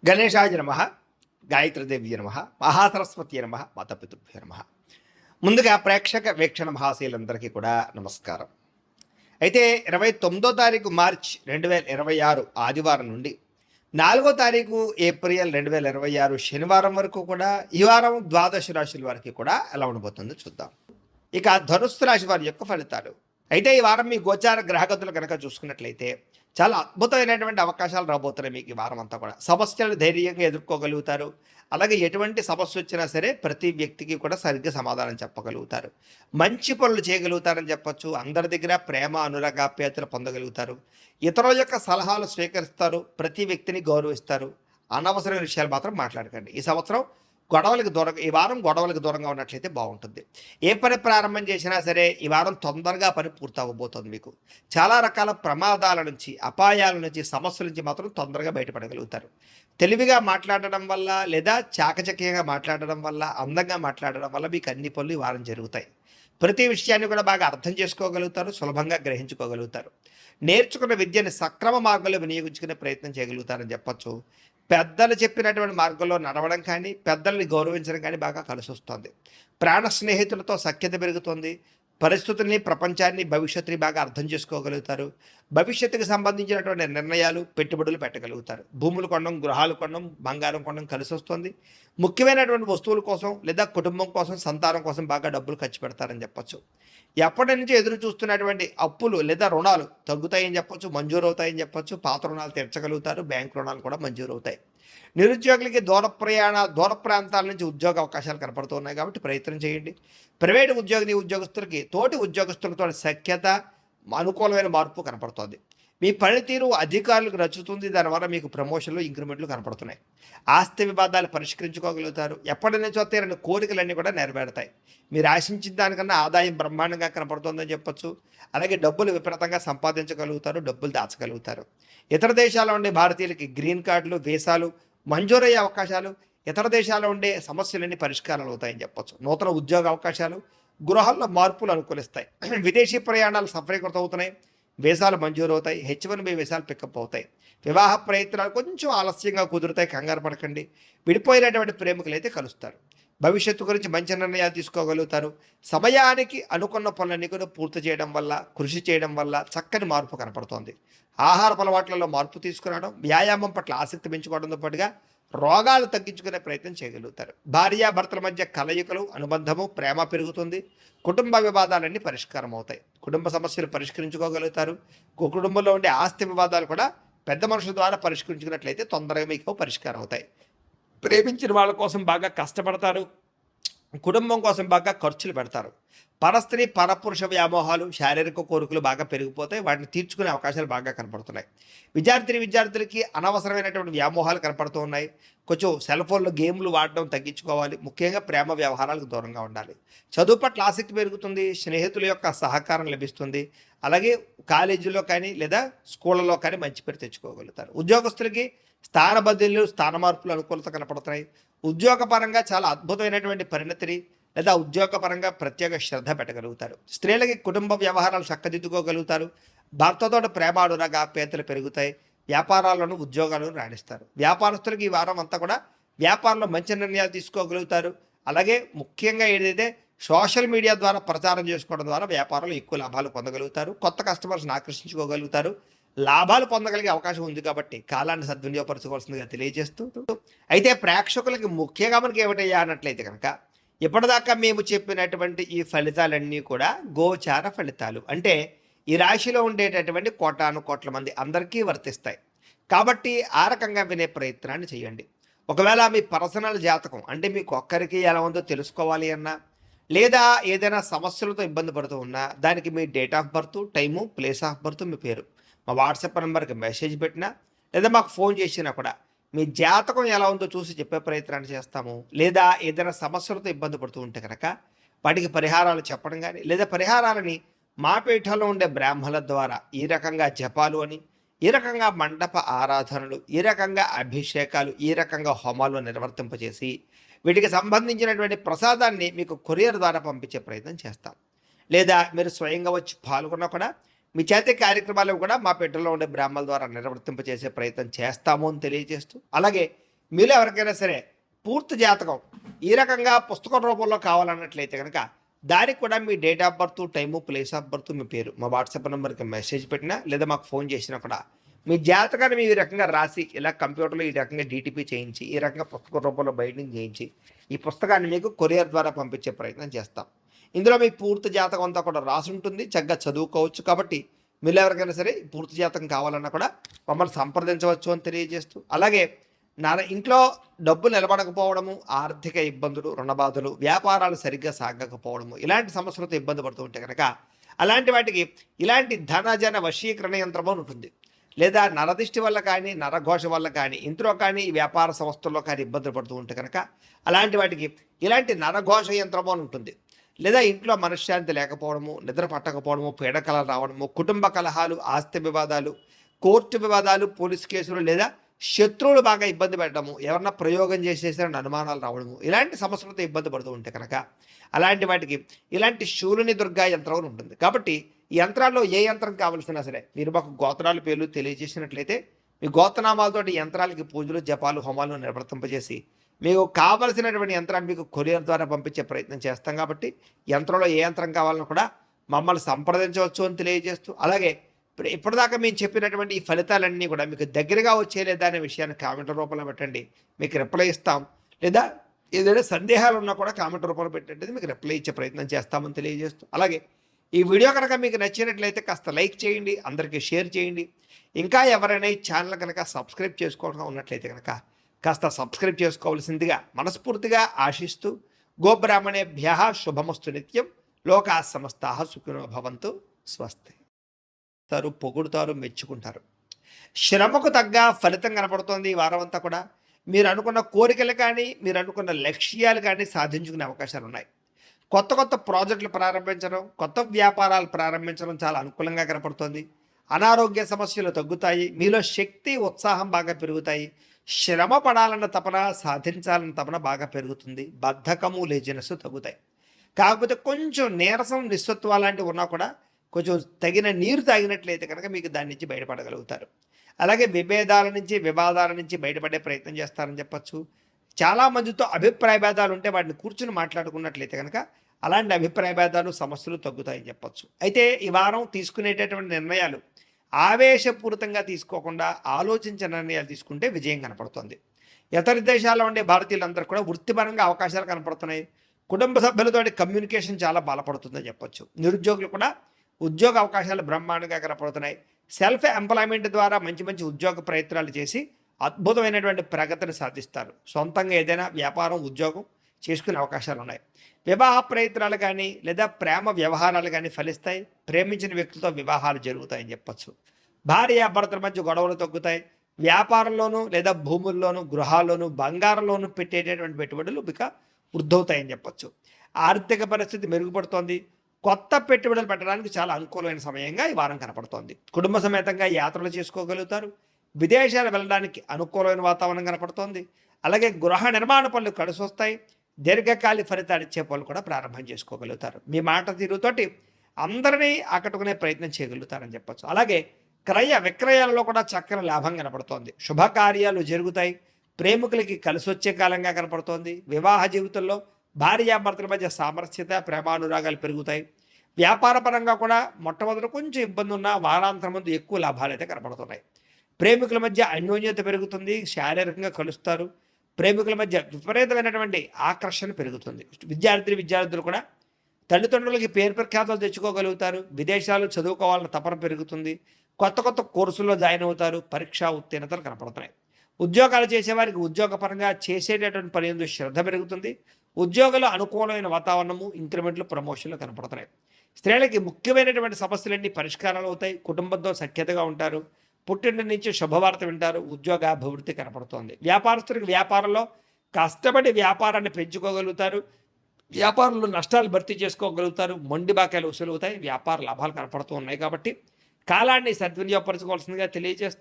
గణేశాయ నమః, గాయత్రీదేవ్య నమః, మహాసరస్వతి నమః, మాతాపితృభ్యో నమః. ముందుగా ప్రేక్షక వీక్షణ మహాశయులందరికీ కూడా నమస్కారం. అయితే 29వ తారీఖు మార్చ్ 2026 ఆదివారం నుండి 4వ తారీఖు ఏప్రిల్ 2026 శనివారం వరకు కూడా ఈ వారం ద్వాదశ రాశుల వారికి కూడా ఎలా ఉండబోతుందో చూద్దాం. ఇక ధనుస్సు రాశి వారి యొక్క ఫలితాలు. అయితే ఈ వారం మీ గోచార గ్రహగతులు కనుక చూసుకున్నట్లయితే చాలా అద్భుతమైనటువంటి అవకాశాలు రాబోతున్నాయి. మీకు ఈ వారం అంతా కూడా సమస్యలు ధైర్యంగా ఎదుర్కోగలుగుతారు. అలాగే ఎటువంటి సమస్య వచ్చినా సరే ప్రతి వ్యక్తికి కూడా సరిగ్గా సమాధానం చెప్పగలుగుతారు. మంచి పనులు చేయగలుగుతారని చెప్పొచ్చు. అందరి దగ్గర ప్రేమ అనురాగాప్యాయతలు పొందగలుగుతారు. ఇతరుల యొక్క సలహాలు స్వీకరిస్తారు. ప్రతి వ్యక్తిని గౌరవిస్తారు. అనవసరమైన విషయాలు మాత్రం మాట్లాడకండి. ఈ సంవత్సరం ఈ వారం గొడవలకు దూరంగా ఉన్నట్లయితే బాగుంటుంది. ఏ పని ప్రారంభం చేసినా సరే ఈ వారం తొందరగా పని పూర్తి అవ్వబోతుంది. మీకు చాలా రకాల ప్రమాదాల నుంచి, అపాయాల నుంచి, సమస్యల నుంచి మాత్రం తొందరగా బయటపడగలుగుతారు. తెలివిగా మాట్లాడడం వల్ల లేదా చాకచక్యంగా మాట్లాడడం వల్ల, అందంగా మాట్లాడడం వల్ల మీకు అన్ని పనులు ఈ వారం జరుగుతాయి. ప్రతి విషయాన్ని కూడా బాగా అర్థం చేసుకోగలుగుతారు. సులభంగా గ్రహించుకోగలుగుతారు. నేర్చుకున్న విద్యని సక్రమ మార్గంలో వినియోగించుకునే ప్రయత్నం చేయగలుగుతారని చెప్పొచ్చు. పెద్దలు చెప్పినటువంటి మార్గంలో నడవడం కానీ, పెద్దల్ని గౌరవించడం కానీ బాగా కలిసి వస్తుంది. ప్రాణ స్నేహితులతో సఖ్యత పెరుగుతుంది. పరిస్థితుల్ని, ప్రపంచాన్ని, భవిష్యత్తుని బాగా అర్థం చేసుకోగలుగుతారు. భవిష్యత్తుకు సంబంధించినటువంటి నిర్ణయాలు, పెట్టుబడులు పెట్టగలుగుతారు. భూములు కొనడం, గృహాలు కొనడం, బంగారం కొనడం కలిసి వస్తుంది. ముఖ్యమైనటువంటి వస్తువుల కోసం లేదా కుటుంబం కోసం, సంతానం కోసం బాగా డబ్బులు ఖర్చు పెడతారని చెప్పొచ్చు. ఎప్పటి నుంచి ఎదురు చూస్తున్నటువంటి అప్పులు లేదా రుణాలు తగ్గుతాయని చెప్పొచ్చు, మంజూరు అవుతాయని చెప్పొచ్చు. పాత రుణాలు తీర్చగలుగుతారు. బ్యాంక్ రుణాలు కూడా మంజూరు అవుతాయి. నిరుద్యోగులకి దూర ప్రాంతాల నుంచి ఉద్యోగ అవకాశాలు కనపడుతున్నాయి కాబట్టి ప్రయత్నం చేయండి. ప్రైవేటు ఉద్యోగస్తులకి తోటి ఉద్యోగస్తులతో సఖ్యత, అనుకూలమైన మార్పు కనపడుతోంది. మీ పనితీరు అధికారులకు నచ్చుతుంది. దానివల్ల మీకు ప్రమోషన్లు, ఇంక్రిమెంట్లు కనపడుతున్నాయి. ఆస్తి వివాదాలు పరిష్కరించుకోగలుగుతారు. ఎప్పటి నుంచో తీరని కోరికలన్నీ కూడా నెరవేరుతాయి. మీరు ఆశించిన దానికన్నా ఆదాయం బ్రహ్మాండంగా కనపడుతుందని చెప్పొచ్చు. అలాగే డబ్బులు విపరీతంగా సంపాదించగలుగుతారు. డబ్బులు దాచగలుగుతారు. ఇతర దేశాల్లో ఉండే భారతీయులకి గ్రీన్ కార్డులు, వీసాలు మంజూరయ్యే అవకాశాలు, ఇతర దేశాల్లో ఉండే సమస్యలన్నీ పరిష్కారాలు అవుతాయని చెప్పొచ్చు. నూతన ఉద్యోగ అవకాశాలు, గృహాల్లో మార్పులు అనుకూలిస్తాయి. విదేశీ ప్రయాణాలు సఫలీకృతం అవుతున్నాయి. వీసాలు మంజూరు అవుతాయి. H1B వీసాలు పికప్ అవుతాయి. వివాహ ప్రయత్నాలు కొంచెం ఆలస్యంగా కుదురుతాయి. కంగారు పడకండి. విడిపోయినటువంటి ప్రేమికులు అయితే కలుస్తారు. భవిష్యత్తు గురించి మంచి నిర్ణయాలు తీసుకోగలుగుతారు. సమయానికి అనుకున్న పనులన్నీ కూడా పూర్తి చేయడం వల్ల, కృషి చేయడం వల్ల చక్కని మార్పు కనపడుతోంది. ఆహారపు అలవాట్లలో మార్పు తీసుకురావడం, వ్యాయామం పట్ల ఆసక్తి పెంచుకోవడంతో పాటుగా రోగాలు తగ్గించుకునే ప్రయత్నం చేయగలుగుతారు. భార్యాభర్తల మధ్య కలయికలు, అనుబంధము, ప్రేమ పెరుగుతుంది. కుటుంబ వివాదాలన్నీ పరిష్కారం అవుతాయి. కుటుంబ సమస్యలు పరిష్కరించుకోగలుగుతారు. కుటుంబంలో ఉండే ఆస్తి వివాదాలు కూడా పెద్ద మనుషుల ద్వారా పరిష్కరించుకున్నట్లయితే తొందరగా మీకు పరిష్కారం అవుతాయి. ప్రేమించిన వాళ్ళ కోసం బాగా కష్టపడతారు. కుటుంబం కోసం బాగా ఖర్చులు పెడతారు. పరస్త్రీ పరపురుష వ్యామోహాలు, శారీరక కోరికలు బాగా పెరిగిపోతాయి. వాటిని తీర్చుకునే అవకాశాలు బాగా కనపడుతున్నాయి. విద్యార్థులకి అనవసరమైనటువంటి వ్యామోహాలు కనపడుతూ ఉన్నాయి. కొంచెం సెల్ ఫోన్లో గేమ్లు వాడడం తగ్గించుకోవాలి. ముఖ్యంగా ప్రేమ వ్యవహారాలకు దూరంగా ఉండాలి. చదువు పట్ల ఆసక్తి పెరుగుతుంది. స్నేహితుల యొక్క సహకారం లభిస్తుంది. అలాగే కాలేజీలో కానీ లేదా స్కూళ్ళలో కానీ మంచి పేరు తెచ్చుకోగలుగుతారు. ఉద్యోగస్తులకి స్థాన బదిలీలు, స్థాన మార్పులు అనుకూలత కనపడుతున్నాయి. ఉద్యోగపరంగా చాలా అద్భుతమైనటువంటి పరిణతిని లేదా ఉద్యోగపరంగా ప్రత్యేక శ్రద్ధ పెట్టగలుగుతారు. స్త్రీలకి కుటుంబ వ్యవహారాలు చక్కదిద్దుకోగలుగుతారు. భర్తతో ప్రేమ అనురాగాప్యాయతలు పెరుగుతాయి. వ్యాపారాలను, ఉద్యోగాలను రాణిస్తారు. వ్యాపారస్తులకి ఈ వారం అంతా కూడా వ్యాపారంలో మంచి నిర్ణయాలు తీసుకోగలుగుతారు. అలాగే ముఖ్యంగా ఏదైతే సోషల్ మీడియా ద్వారా ప్రచారం చేసుకోవడం ద్వారా వ్యాపారంలో ఎక్కువ లాభాలు పొందగలుగుతారు. కొత్త కస్టమర్స్ని ఆకర్షించుకోగలుగుతారు. లాభాలు పొందగలిగే అవకాశం ఉంది కాబట్టి కాలాన్ని సద్వినియోగపరచుకోవాల్సిందిగా తెలియజేస్తూ, అయితే ప్రేక్షకులకి ముఖ్యంగా మనకి ఏమిటయ్యా అన్నట్లయితే కనుక ఇప్పటిదాకా మేము చెప్పినటువంటి ఈ ఫలితాలన్నీ కూడా గోచార ఫలితాలు. అంటే ఈ రాశిలో ఉండేటటువంటి కోటాను కోట్ల మంది అందరికీ వర్తిస్తాయి. కాబట్టి ఆ రకంగా వినే ప్రయత్నాన్ని చేయండి. ఒకవేళ మీ పర్సనల్ జాతకం అంటే మీకు ఒక్కరికి ఎలా ఉందో తెలుసుకోవాలి అన్నా, లేదా ఏదైనా సమస్యలతో ఇబ్బంది పడుతూ ఉన్నా దానికి మీ date of birth, time, place of birth, మీ పేరు మా వాట్సాప్ నెంబర్కి మెసేజ్ పెట్టినా లేదా మాకు ఫోన్ చేసినా కూడా మీ జాతకం ఎలా ఉందో చూసి చెప్పే ప్రయత్నాన్ని చేస్తాము. లేదా ఏదైనా సమస్యలతో ఇబ్బంది పడుతూ ఉంటే కనుక వాటికి పరిహారాలు చెప్పడం కానీ, లేదా పరిహారాలని మా పీఠంలో ఉండే బ్రాహ్మణుల ద్వారా ఈ రకంగా జపాలు అని, ఈ రకంగా మండప ఆరాధనలు, ఈ రకంగా అభిషేకాలు, ఈ రకంగా హోమాలు నిర్వర్తింపజేసి వీటికి సంబంధించినటువంటి ప్రసాదాన్ని మీకు కొరియర్ ద్వారా పంపించే ప్రయత్నం చేస్తాం. లేదా మీరు స్వయంగా వచ్చి పాల్గొన్నా కూడా మీ చేతి కార్యక్రమాలు కూడా మా పెట్టెలో ఉండే బ్రాహ్మణుల ద్వారా నిర్వర్తింపచేసే ప్రయత్నం చేస్తాము అని తెలియజేస్తూ, అలాగే మీలో ఎవరికైనా సరే పూర్తి జాతకం ఈ రకంగా పుస్తకం రూపంలో కావాలన్నట్లయితే కనుక దానికి కూడా మీ date of birth, time, place of birth, మీ పేరు మా వాట్సాప్ నెంబర్కి మెసేజ్ పెట్టినా లేదా మాకు ఫోన్ చేసినా కూడా మీ జాతకాన్ని మీ ఈ రకంగా రాసి ఇలా కంప్యూటర్లో ఈ రకంగా డీటీపీ చేయించి ఈ రకంగా పుస్తక రూపంలో బైండింగ్ చేయించి ఈ పుస్తకాన్ని మీకు కొరియర్ ద్వారా పంపించే ప్రయత్నం చేస్తాం. ఇందులో మీ పూర్తి జాతకం అంతా కూడా రాసి ఉంటుంది, చక్కగా చదువుకోవచ్చు. కాబట్టి మీరు ఎవరికైనా సరే పూర్తి జాతకం కావాలన్నా కూడా మమ్మల్ని సంప్రదించవచ్చు అని తెలియజేస్తూ, అలాగే ఇంట్లో డబ్బు నిలబడకపోవడము, ఆర్థిక ఇబ్బందులు, రుణబాధలు, వ్యాపారాలు సరిగ్గా సాగకపోవడము, ఇలాంటి సమస్యలతో ఇబ్బంది పడుతూ ఉంటే కనుక అలాంటి వాటికి ఇలాంటి ధనజన వశీకరణ యంత్రము ఉంటుంది. లేదా నరదిష్టి వల్ల కానీ, నరఘోష వల్ల కానీ, ఇంట్లో కానీ, వ్యాపార సంస్థల్లో కానీ ఇబ్బందులు పడుతూ ఉంటే కనుక అలాంటి వాటికి ఇలాంటి నరఘోష యంత్రము అని ఉంటుంది. లేదా ఇంట్లో మనశ్శాంతి లేకపోవడము, నిద్ర పట్టకపోవడము, పీడకలలు రావడము, కుటుంబ కలహాలు, ఆస్తి వివాదాలు, కోర్టు వివాదాలు, పోలీస్ కేసులు, లేదా శత్రువులు బాగా ఇబ్బంది పెట్టడము, ఎవరన్నా ప్రయోగం చేసేసారని అనుమానాలు రావడము, ఇలాంటి సమస్యలతో ఇబ్బంది పడుతూ ఉంటే కనుక అలాంటి వాటికి ఇలాంటి శూలిని దుర్గా యంత్రం ఉంటుంది. కాబట్టి ఈ యంత్రాల్లో ఏ యంత్రం కావాల్సినా సరే మీరు మాకు గోత్రాల పేర్లు తెలియజేసినట్లయితే మీ గోత్రనామాలతోటి యంత్రాలకి పూజలు, జపాలు, హోమాలు నిర్వర్తింపజేసి మీకు కావలసినటువంటి యంత్రాన్ని మీకు కొరియర్ ద్వారా పంపించే ప్రయత్నం చేస్తాం. కాబట్టి యంత్రంలో ఏ యంత్రం కావాలన్నా కూడా మమ్మల్ని సంప్రదించవచ్చు అని తెలియజేస్తూ, అలాగే ఇప్పటిదాకా మేము చెప్పినటువంటి ఈ ఫలితాలన్నీ కూడా మీకు దగ్గరగా వచ్చేలేదా అనే విషయాన్ని కామెంట్ రూపంలో పెట్టండి, మీకు రిప్లై ఇస్తాం. లేదా ఏదైనా సందేహాలు ఉన్నా కూడా కామెంట్ రూపంలో పెట్టండి, మీకు రిప్లై ఇచ్చే ప్రయత్నం చేస్తామని తెలియజేస్తూ, అలాగే ఈ వీడియో కనుక మీకు నచ్చినట్లయితే కాస్త లైక్ చేయండి, అందరికీ షేర్ చేయండి. ఇంకా ఎవరైనా ఈ ఛానల్ కనుక సబ్స్క్రైబ్ చేసుకోవడం ఉన్నట్లయితే కనుక కాస్త సబ్స్క్రైబ్ చేసుకోవాల్సిందిగా మనస్ఫూర్తిగా ఆశిస్తూ, గోబ్రాహ్మణేభ్యః శుభమస్తు నిత్యం, లోకా సమస్తాః సుఖినో భవంతు, స్వస్తి. పొగుడుతారు, మెచ్చుకుంటారు. శ్రమకు తగ్గ ఫలితం కనపడుతోంది ఈ వారం అంతా కూడా. మీరు అనుకున్న కోరికలు కానీ, మీరు అనుకున్న లక్ష్యాలు కానీ సాధించుకునే అవకాశాలు ఉన్నాయి. కొత్త కొత్త ప్రాజెక్టులు ప్రారంభించడం, కొత్త వ్యాపారాలు ప్రారంభించడం చాలా అనుకూలంగా కనపడుతోంది. అనారోగ్య సమస్యలు తగ్గుతాయి, మీలో శక్తి, ఉత్సాహం బాగా పెరుగుతాయి. శ్రమ పడాలన్న తపన, సాధించాలన్న తపన బాగా పెరుగుతుంది. బద్ధకము, లేజినెస్ తగ్గుతాయి. కాకపోతే కొంచెం నీరసం, నిస్సత్వ లాంటివి ఉన్నా కూడా కొంచెం తగిన నీరు తాగినట్లయితే కనుక మీకు దాని నుంచి బయటపడగలుగుతారు. అలాగే విభేదాల నుంచి, వివాదాల నుంచి బయటపడే ప్రయత్నం చేస్తారని చెప్పచ్చు. చాలామందితో అభిప్రాయ భేదాలు ఉంటే వాటిని కూర్చుని మాట్లాడుకున్నట్లయితే కనుక అలాంటి అభిప్రాయ భేదాలు, సమస్యలు తగ్గుతాయని చెప్పచ్చు. అయితే ఈ వారం తీసుకునేటటువంటి నిర్ణయాలు ఆవేశపూరితంగా తీసుకోకుండా ఆలోచించిన నిర్ణయాలు తీసుకుంటే విజయం కనపడుతుంది. ఇతర దేశాల్లో ఉండే భారతీయులందరూ కూడా వృత్తిపరంగా అవకాశాలు కనపడుతున్నాయి. కుటుంబ సభ్యులతో కమ్యూనికేషన్ చాలా బలపడుతుందని చెప్పచ్చు. నిరుద్యోగులు కూడా ఉద్యోగ అవకాశాలు బ్రహ్మాండంగా కనపడుతున్నాయి. సెల్ఫ్ ఎంప్లాయ్మెంట్ ద్వారా మంచి మంచి ఉద్యోగ ప్రయత్నాలు చేసి అద్భుతమైనటువంటి ప్రగతిని సాధిస్తారు. సొంతంగా ఏదైనా వ్యాపారం, ఉద్యోగం చేసుకునే అవకాశాలు ఉన్నాయి. వివాహ ప్రయత్నాలు కానీ లేదా ప్రేమ వ్యవహారాలు కానీ ఫలిస్తాయి. ప్రేమించిన వ్యక్తులతో వివాహాలు జరుగుతాయని చెప్పచ్చు. భార్యాభర్తల మధ్య గొడవలు తగ్గుతాయి. వ్యాపారంలోనూ లేదా భూముల్లోనూ, గృహాల్లోనూ, బంగారంలోనూ పెట్టేటటువంటి పెట్టుబడులు ఇక వృద్ధవుతాయని చెప్పచ్చు. ఆర్థిక పరిస్థితి మెరుగుపడుతోంది. కొత్త పెట్టుబడులు పెట్టడానికి చాలా అనుకూలమైన సమయంగా ఈ వారం కనపడుతోంది. కుటుంబ సమేతంగా యాత్రలు చేసుకోగలుగుతారు. విదేశాలు వెళ్ళడానికి అనుకూలమైన వాతావరణం కనపడుతోంది. అలాగే గృహ నిర్మాణ పనులు కలిసి వస్తాయి. దీర్ఘకాలిక ఫలితాలు ఇచ్చే పనులు కూడా ప్రారంభం చేసుకోగలుగుతారు. మీ మాట తీరుతోటి అందరినీ ఆకట్టుకునే ప్రయత్నం చేయగలుగుతారని చెప్పచ్చు. అలాగే క్రయ విక్రయాలలో కూడా చక్కని లాభం కనపడుతోంది. శుభకార్యాలు జరుగుతాయి. ప్రేమికులకి కలిసి వచ్చే కాలంగా కనపడుతోంది. వివాహ జీవితంలో భార్యాభర్తల మధ్య సామరస్యత, ప్రేమానురాగాలు పెరుగుతాయి. వ్యాపార పరంగా కూడా మొట్టమొదటి కొంచెం ఇబ్బంది ఉన్న వారాంతరం ముందు ఎక్కువ లాభాలు అయితే కనపడుతున్నాయి. ప్రేమికుల మధ్య అన్యోన్యత పెరుగుతుంది. శారీరకంగా కలుస్తారు. ప్రేమికుల మధ్య విపరీతమైనటువంటి ఆకర్షణ పెరుగుతుంది. విద్యార్థులు కూడా తల్లిదండ్రులకి పేరు ప్రఖ్యాతలు తెచ్చుకోగలుగుతారు. విదేశాలు చదువుకోవాలన్న తపన పెరుగుతుంది. కొత్త కొత్త కోర్సుల్లో జాయిన్ అవుతారు. పరీక్షా ఉత్తీర్ణతలు కనపడుతున్నాయి. ఉద్యోగాలు చేసేవారికి ఉద్యోగపరంగా చేసేటటువంటి పని ఎందు శ్రద్ధ పెరుగుతుంది. ఉద్యోగంలో అనుకూలమైన వాతావరణము, ఇంక్రిమెంట్లు, ప్రమోషన్లు కనపడుతున్నాయి. స్త్రీలకి ముఖ్యమైనటువంటి సమస్యలన్నీ పరిష్కారాలు అవుతాయి. కుటుంబంతో సఖ్యతగా ఉంటారు. పుట్టిన నుంచి శుభవార్త వింటారు. ఉద్యోగాభివృద్ధి కనపడుతోంది. వ్యాపారస్తులకు వ్యాపారంలో కష్టపడి వ్యాపారాన్ని పెంచుకోగలుగుతారు. వ్యాపారంలో నష్టాలు భర్తీ చేసుకోగలుగుతారు. మొండి బాకాయలు వసూలు అవుతాయి. వ్యాపార లాభాలు కనపడుతూ ఉన్నాయి. కాబట్టి కాలాన్ని సద్వినియోగపరచుకోవాల్సిందిగా తెలియజేస్తారు.